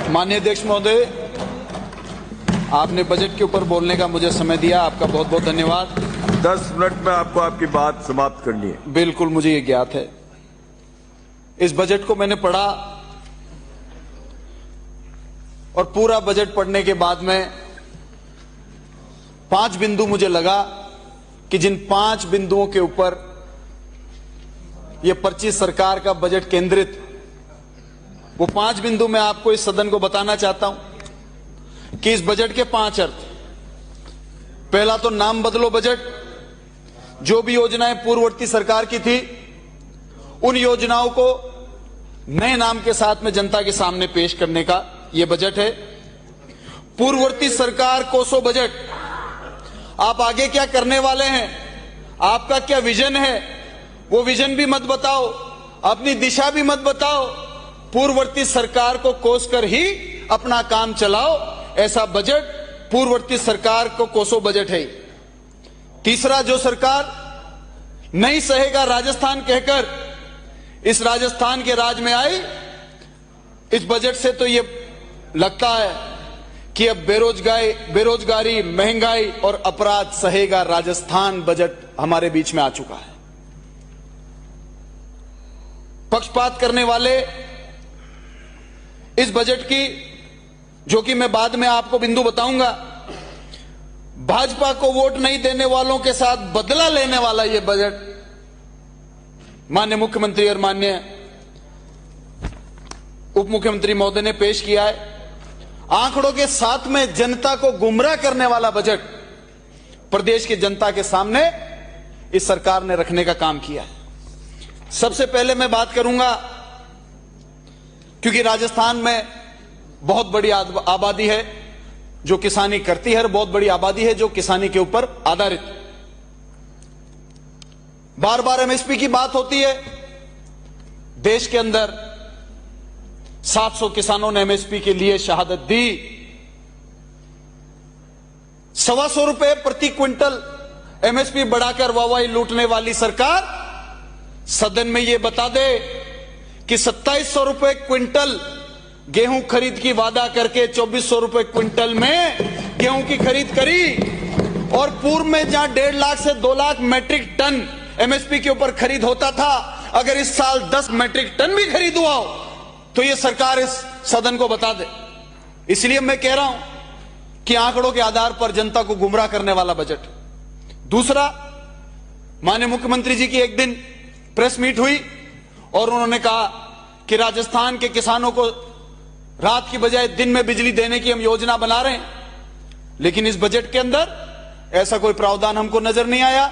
माननीय अध्यक्ष महोदय, आपने बजट के ऊपर बोलने का मुझे समय दिया, आपका बहुत बहुत धन्यवाद। 10 मिनट में आपको आपकी बात समाप्त करनी है। बिल्कुल, मुझे ये ज्ञात है। इस बजट को मैंने पढ़ा और पूरा बजट पढ़ने के बाद में 5 बिंदु मुझे लगा कि जिन 5 बिंदुओं के ऊपर यह 25 सरकार का बजट केंद्रित, वो 5 बिंदु मैं आपको इस सदन को बताना चाहता हूं कि इस बजट के 5 अर्थ। पहला तो नाम बदलो बजट। जो भी योजनाएं पूर्ववर्ती सरकार की थी, उन योजनाओं को नए नाम के साथ में जनता के सामने पेश करने का यह बजट है। पूर्ववर्ती सरकार कोसों बजट, आप आगे क्या करने वाले हैं, आपका क्या विजन है, वो विजन भी मत बताओ, अपनी दिशा भी मत बताओ। पूर्ववर्ती सरकार को कोसकर ही अपना काम चलाओ, ऐसा बजट पूर्ववर्ती सरकार को कोसों बजट है। तीसरा, जो सरकार नहीं सहेगा राजस्थान कहकर इस राजस्थान के राज में आई, इस बजट से तो ये लगता है कि अब बेरोजगारी, महंगाई और अपराध सहेगा राजस्थान बजट हमारे बीच में आ चुका है। पक्षपात करने वाले इस बजट की, जो कि मैं बाद में आपको बिंदु बताऊंगा, भाजपा को वोट नहीं देने वालों के साथ बदला लेने वाला यह बजट माननीय मुख्यमंत्री और माननीय उप मुख्यमंत्री महोदय ने पेश किया है। आंकड़ों के साथ में जनता को गुमराह करने वाला बजट प्रदेश की जनता के सामने इस सरकार ने रखने का काम किया है। सबसे पहले मैं बात करूंगा, क्योंकि राजस्थान में बहुत बड़ी आबादी है जो किसानी करती है और बहुत बड़ी आबादी है जो किसानी के ऊपर आधारित। बार बार एमएसपी की बात होती है। देश के अंदर 700 किसानों ने एमएसपी के लिए शहादत दी। 125 रुपए प्रति क्विंटल एमएसपी बढ़ाकर वाहवाही लूटने वाली सरकार सदन में यह बता दे कि 2700 रुपए क्विंटल गेहूं खरीद की वादा करके 2400 रुपए क्विंटल में गेहूं की खरीद करी, और पूर्व में जहां 1.5 लाख से 2 लाख मैट्रिक टन एमएसपी के ऊपर खरीद होता था, अगर इस साल 10 मैट्रिक टन भी खरीद हुआ हो तो यह सरकार इस सदन को बता दे। इसलिए मैं कह रहा हूं कि आंकड़ों के आधार पर जनता को गुमराह करने वाला बजट। दूसरा, माननीय मुख्यमंत्री जी की एक दिन प्रेस मीट हुई और उन्होंने कहा कि राजस्थान के किसानों को रात की बजाय दिन में बिजली देने की हम योजना बना रहे हैं, लेकिन इस बजट के अंदर ऐसा कोई प्रावधान हमको नजर नहीं आया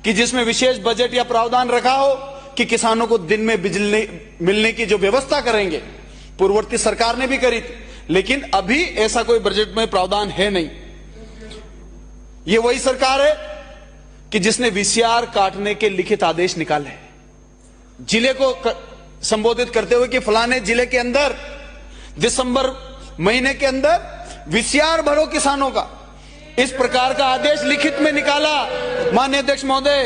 कि जिसमें विशेष बजट या प्रावधान रखा हो कि किसानों को दिन में बिजली मिलने की जो व्यवस्था करेंगे। पूर्ववर्ती सरकार ने भी करी थी, लेकिन अभी ऐसा कोई बजट में प्रावधान है नहीं। यह वही सरकार है कि जिसने वीसीआर काटने के लिखित आदेश निकाले, जिले को संबोधित करते हुए कि फलाने जिले के अंदर दिसंबर महीने के अंदर वीसीआर भरो किसानों का, इस प्रकार का आदेश लिखित में निकाला। माननीय अध्यक्ष महोदय,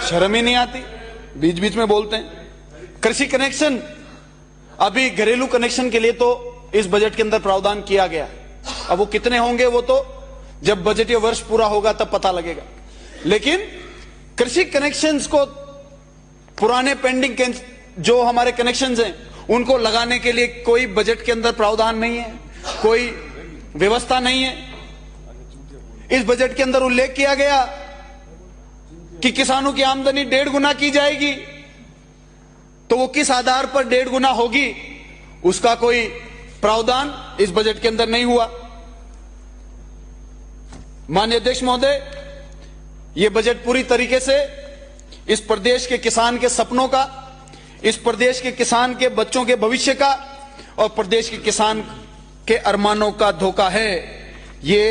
शर्म ही नहीं आती, बीच बीच में बोलते हैं। कृषि कनेक्शन, अभी घरेलू कनेक्शन के लिए तो इस बजट के अंदर प्रावधान किया गया। अब वो कितने होंगे वो तो जब बजटीय वर्ष पूरा होगा तब पता लगेगा, लेकिन कृषि कनेक्शंस को, पुराने पेंडिंग जो हमारे कनेक्शंस हैं, उनको लगाने के लिए कोई बजट के अंदर प्रावधान नहीं है, कोई व्यवस्था नहीं है। इस बजट के अंदर उल्लेख किया गया कि किसानों की आमदनी 1.5 गुना की जाएगी, तो वो किस आधार पर 1.5 गुना होगी, उसका कोई प्रावधान इस बजट के अंदर नहीं हुआ। माननीय अध्यक्ष महोदय, यह बजट पूरी तरीके से इस प्रदेश के किसान के सपनों का, इस प्रदेश के किसान के बच्चों के भविष्य का और प्रदेश के किसान के अरमानों का धोखा है। ये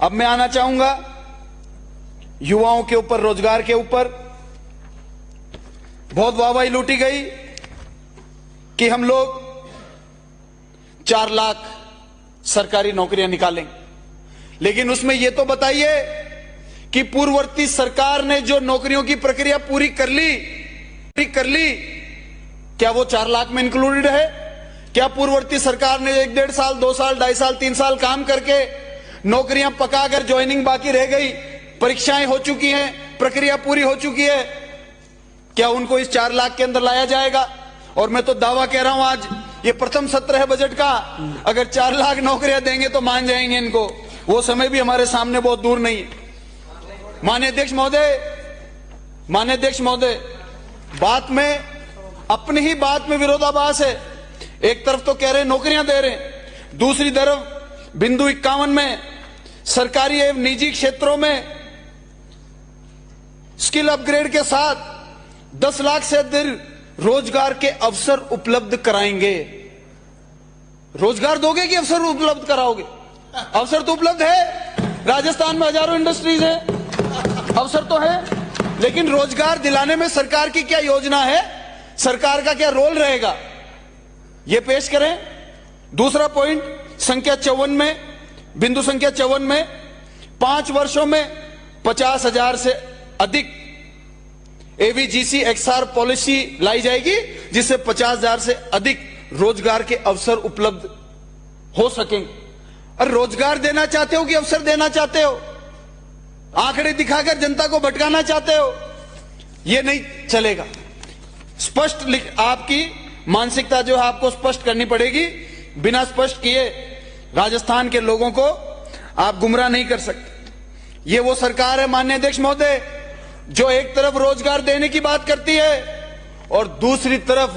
अब मैं आना चाहूंगा युवाओं के ऊपर, रोजगार के ऊपर। बहुत वाहवाही लूटी गई कि हम लोग 4 लाख सरकारी नौकरियां निकालेंगे, लेकिन उसमें यह तो बताइए कि पूर्ववर्ती सरकार ने जो नौकरियों की प्रक्रिया पूरी कर ली, क्या वो 4 लाख में इंक्लूडेड है? क्या पूर्ववर्ती सरकार ने 1.5 साल, 2 साल, 2.5 साल, 3 साल काम करके नौकरियां पकाकर ज्वाइनिंग बाकी रह गई, परीक्षाएं हो चुकी हैं, प्रक्रिया पूरी हो चुकी है, क्या उनको इस 4 लाख के अंदर लाया जाएगा? और मैं तो दावा कह रहा हूं, आज ये प्रथम सत्र है बजट का, अगर 4 लाख नौकरियां देंगे तो मान जाएंगे इनको। वो समय भी हमारे सामने बहुत दूर नहीं है। माननीय अध्यक्ष महोदय, बात में अपनी ही बात में विरोधाभास है। एक तरफ तो कह रहे हैं नौकरियां दे रहे हैं, दूसरी तरफ बिंदु 51 में सरकारी एवं निजी क्षेत्रों में स्किल अपग्रेड के साथ 10 लाख से अधिक रोजगार के अवसर उपलब्ध कराएंगे। रोजगार दोगे कि अवसर उपलब्ध कराओगे? अवसर तो उपलब्ध है, राजस्थान में हजारों इंडस्ट्रीज है, अवसर तो है, लेकिन रोजगार दिलाने में सरकार की क्या योजना है, सरकार का क्या रोल रहेगा, यह पेश करें। दूसरा पॉइंट संख्या 54 में, बिंदु संख्या 54 में 5 वर्षों में 50,000 से अधिक एवीजीसी एक्सआर पॉलिसी लाई जाएगी, जिससे 50,000 से अधिक रोजगार के अवसर उपलब्ध हो सकेंगे। और रोजगार देना चाहते हो कि अवसर देना चाहते हो? आंकड़े दिखाकर जनता को भटकाना चाहते हो? यह नहीं चलेगा। स्पष्ट आपकी मानसिकता जो है आपको स्पष्ट करनी पड़ेगी। बिना स्पष्ट किए राजस्थान के लोगों को आप गुमराह नहीं कर सकते। यह वो सरकार है माननीय अध्यक्ष महोदय, जो एक तरफ रोजगार देने की बात करती है और दूसरी तरफ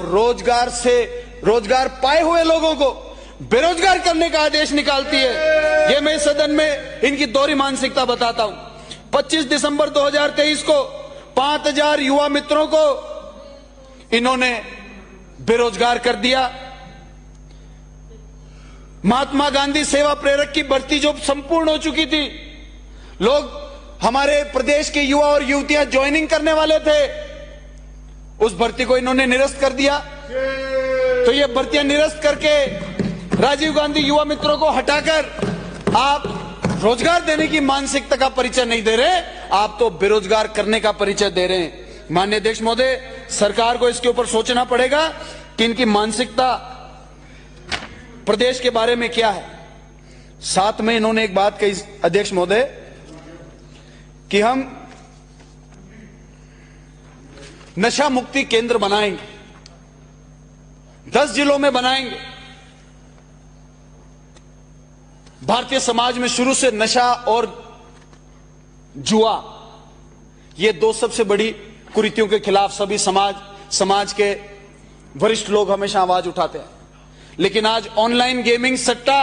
रोजगार पाए हुए लोगों को बेरोजगार करने का आदेश निकालती है। यह मैं सदन में इनकी दोहरी मानसिकता बताता हूं। 25 दिसंबर 2023 को 5,000 युवा मित्रों को इन्होंने बेरोजगार कर दिया। महात्मा गांधी सेवा प्रेरक की भर्ती जो संपूर्ण हो चुकी थी, लोग हमारे प्रदेश के युवा और युवतियां ज्वाइनिंग करने वाले थे, उस भर्ती को इन्होंने निरस्त कर दिया। तो ये भर्तियां निरस्त करके राजीव गांधी युवा मित्रों को हटाकर आप रोजगार देने की मानसिकता का परिचय नहीं दे रहे, आप तो बेरोजगार करने का परिचय दे रहे हैं। माननीय अध्यक्ष महोदय, सरकार को इसके ऊपर सोचना पड़ेगा कि इनकी मानसिकता प्रदेश के बारे में क्या है। साथ में इन्होंने एक बात कही अध्यक्ष महोदय कि हम नशा मुक्ति केंद्र बनाएंगे, 10 जिलों में बनाएंगे। भारतीय समाज में शुरू से नशा और जुआ, ये 2 सबसे बड़ी कुरीतियों के खिलाफ सभी समाज के वरिष्ठ लोग हमेशा आवाज उठाते हैं। लेकिन आज ऑनलाइन गेमिंग सट्टा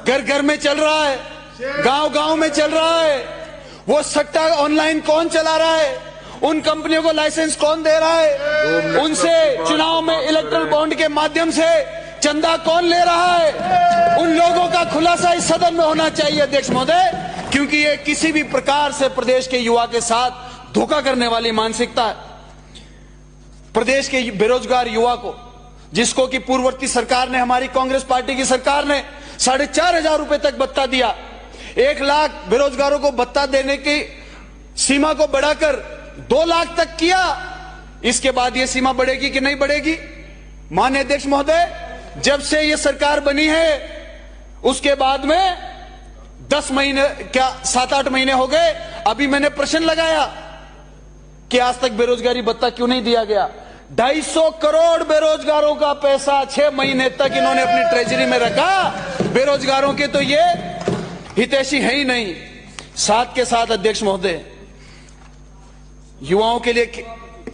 घर घर में चल रहा है, गांव गांव में चल रहा है। वो सट्टा ऑनलाइन कौन चला रहा है, उन कंपनियों को लाइसेंस कौन दे रहा है, उनसे चुनाव में इलेक्ट्रल बॉन्ड के माध्यम से चंदा कौन ले रहा है, उन लोगों का खुलासा इस सदन में होना चाहिए अध्यक्ष महोदय, क्योंकि ये किसी भी प्रकार से प्रदेश के युवा के साथ धोखा करने वाली मानसिकता है। प्रदेश के बेरोजगार युवा को, जिसको कि पूर्ववर्ती सरकार ने, हमारी कांग्रेस पार्टी की सरकार ने 4,500 रुपए तक भत्ता दिया, 1 लाख बेरोजगारों को भत्ता देने की सीमा को बढ़ाकर 2 लाख तक किया। इसके बाद यह सीमा बढ़ेगी कि नहीं बढ़ेगी? माननीय अध्यक्ष महोदय, जब से यह सरकार बनी है उसके बाद में 10 महीने क्या 7-8 महीने हो गए, अभी मैंने प्रश्न लगाया कि आज तक बेरोजगारी भत्ता क्यों नहीं दिया गया। 250 करोड़ बेरोजगारों का पैसा 6 महीने तक इन्होंने अपनी ट्रेजरी में रखा। बेरोजगारों के तो ये हितैषी है ही नहीं। साथ के साथ अध्यक्ष महोदय, युवाओं के लिए,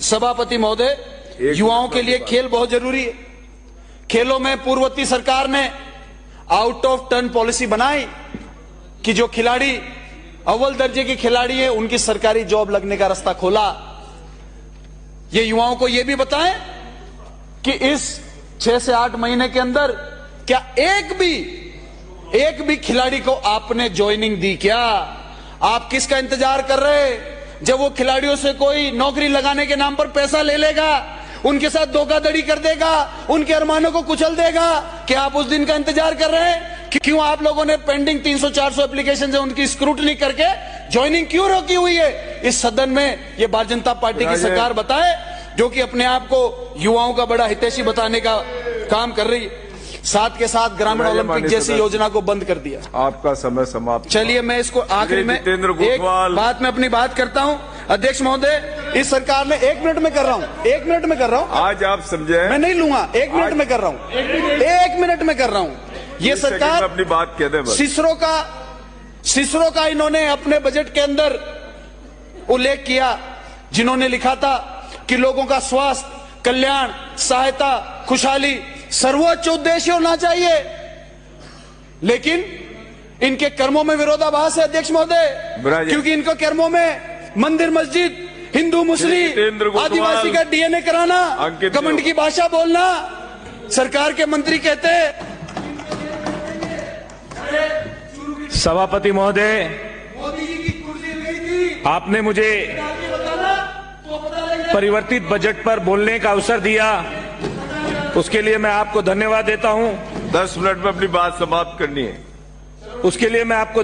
सभापति महोदय, युवाओं के लिए खेल बहुत जरूरी है। खेलों में पूर्ववर्ती सरकार ने आउट ऑफ टर्न पॉलिसी बनाई कि जो खिलाड़ी अव्वल दर्जे के खिलाड़ी हैं उनकी सरकारी जॉब लगने का रास्ता खोला। ये युवाओं को यह भी बताएं कि इस 6 से 8 महीने के अंदर क्या एक भी खिलाड़ी को आपने ज्वाइनिंग दी क्या? आप किसका इंतजार कर रहे हैं? जब वो खिलाड़ियों से कोई नौकरी लगाने के नाम पर पैसा ले लेगा, उनके साथ धोखाधड़ी कर देगा, उनके अरमानों को कुचल देगा, क्या आप उस दिन का इंतजार कर रहे हैं? क्यों आप लोगों ने पेंडिंग 300-400 एप्लीकेशन से उनकी स्क्रूटनी करके ज्वाइनिंग क्यों रोकी हुई है? इस सदन में ये भारतीय जनता पार्टी की सरकार बताए। जो कि अपने आप को युवाओं का बड़ा हितैषी बताने का काम कर रही है, साथ के साथ ग्रामीण ओलंपिक जैसी योजना को बंद कर दिया। आपका समय समाप्त। चलिए मैं इसको आखिरी में जितेंद्र एक गोठवाल। बात में अपनी बात करता हूं। अध्यक्ष महोदय, इस सरकार ने 1 मिनट में कर रहा हूं, 1 मिनट में कर रहा हूं, आज आप समझे मैं नहीं लूंगा, 1 मिनट में कर रहा हूं, 1 मिनट में कर रहा हूं। ये सरकार अपनी बात कह दे बस। सिसरो का इन्होंने अपने बजट के अंदर उल्लेख किया, जिन्होंने लिखा था कि लोगों का स्वास्थ्य, कल्याण, सहायता, खुशहाली सर्वोच्च उद्देश्य होना चाहिए, लेकिन इनके कर्मों में विरोधाभास है अध्यक्ष महोदय, क्योंकि इनके कर्मों में मंदिर, मस्जिद, हिंदू, मुस्लिम, आदिवासी का डीएनए कराना, घमंड की भाषा बोलना, सरकार के मंत्री कहते हैं। सभापति महोदय, आपने मुझे परिवर्तित बजट पर बोलने का अवसर दिया, उसके लिए मैं आपको धन्यवाद देता हूं। 10 मिनट में अपनी बात समाप्त करनी है। उसके लिए मैं आपको